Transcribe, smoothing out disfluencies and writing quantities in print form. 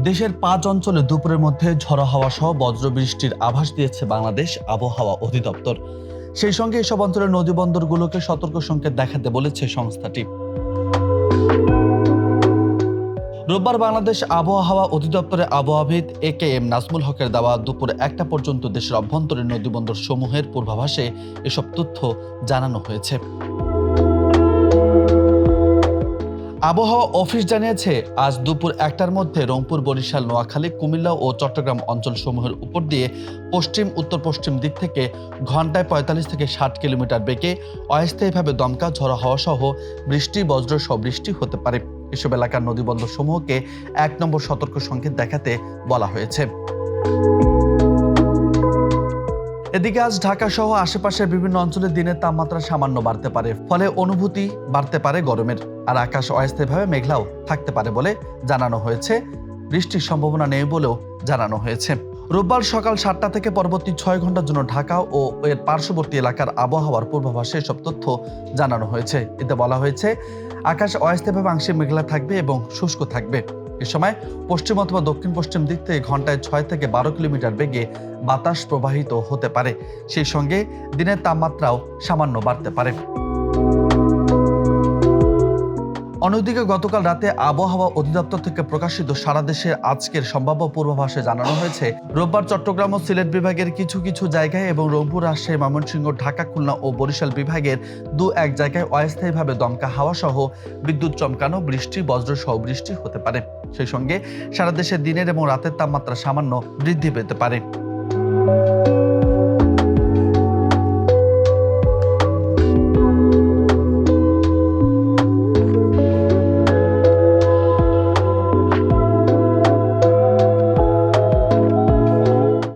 দেশের 5 অঞ্চলে দুপুরের মধ্যে ঝড়ো হাওয়া সহ বজ্রবৃষ্টির আভাস দিয়েছে বাংলাদেশ আবহাওয়া অধিদপ্তর। সেই সঙ্গে এসব অঞ্চলের নদীবন্দরগুলোকে সতর্ক সংকেত দেখাতে বলেছে সংস্থাটি। রোববার বাংলাদেশ আবহাওয়া অধিদপ্তরের আবহাওয়াবিদ AKM নাজমুল হকের দেওয়া দুপুর 1টা পর্যন্ত দেশের অভ্যন্তরীণ নদীবন্দর সমূহের পূর্বাভাসে এসব তথ্য জানানো হয়েছে। আবহাওয়া অফিস জানিয়েছে, আজ দুপুর 1টার মধ্যে রংপুর, বরিশাল, নোয়াখালী, কুমিল্লা ও চট্টগ্রাম অঞ্চলসমূহের উপর দিয়ে পশ্চিম উত্তর পশ্চিম দিক থেকে ঘন্টায় 45 থেকে 60 কিলোমিটার বেগে অস্থায়ীভাবে দমকা ঝড়ো হাওয়া সহ বৃষ্টি, বজ্র সহ বৃষ্টি হতে পারে। এসব এলাকার নদীবন্দর সমূহকে 1 নম্বর সতর্ক সংকেত দেখাতে বলা হয়েছে। এদিকে আজ ঢাকা সহ আশেপাশের বিভিন্ন অঞ্চলে দিনের তাপমাত্রা সামান্য বাড়তে পারে, ফলে অনুভূতি বাড়তে পারে গরমের। আর আকাশ অস্থায়ীভাবে মেঘলাও থাকতে পারে বলে জানানো হয়েছে। বৃষ্টির সম্ভাবনা নেই বলেও জানানো হয়েছে। রোববার সকাল 7টা থেকে পরবর্তী 6 ঘন্টার জন্য ঢাকা ও এর পার্শ্ববর্তী এলাকার আবহাওয়ার পূর্বাভাসে সব তথ্য জানানো হয়েছে। এতে বলা হয়েছে, আকাশ অস্থায়ীভাবে আংশিক মেঘলা থাকবে এবং শুষ্ক থাকবে। এ সময় পশ্চিম অথবা দক্ষিণ পশ্চিম দিক থেকে ঘন্টায় 6 থেকে 12 কিলোমিটার বেগে বাতাস প্রবাহিত হতে পারে। সেই সঙ্গে দিনের তাপমাত্রাও সামান্য বাড়তে পারে। অন্যদিকে গতকাল রাতে আবহাওয়া অধিদপ্তর থেকে প্রকাশিত সারা দেশের আজকের সম্ভাব্য পূর্বাভাসে জানানো হয়েছে, রোববার চট্টগ্রাম ও সিলেট বিভাগের কিছু কিছু জায়গায় এবং রংপুর, রাজশাহী, ময়মনসিংহ, ঢাকা, খুলনা ও বরিশাল বিভাগের 2-1 জায়গায় অস্থায়ীভাবে দমকা হাওয়া সহ বিদ্যুৎ চমকানো, বৃষ্টি, বজ্র সহ বৃষ্টি হতে পারে। সেই সঙ্গে সারা দেশে দিনের এবং রাতের তাপমাত্রা সামান্য বৃদ্ধি পেতে পারে।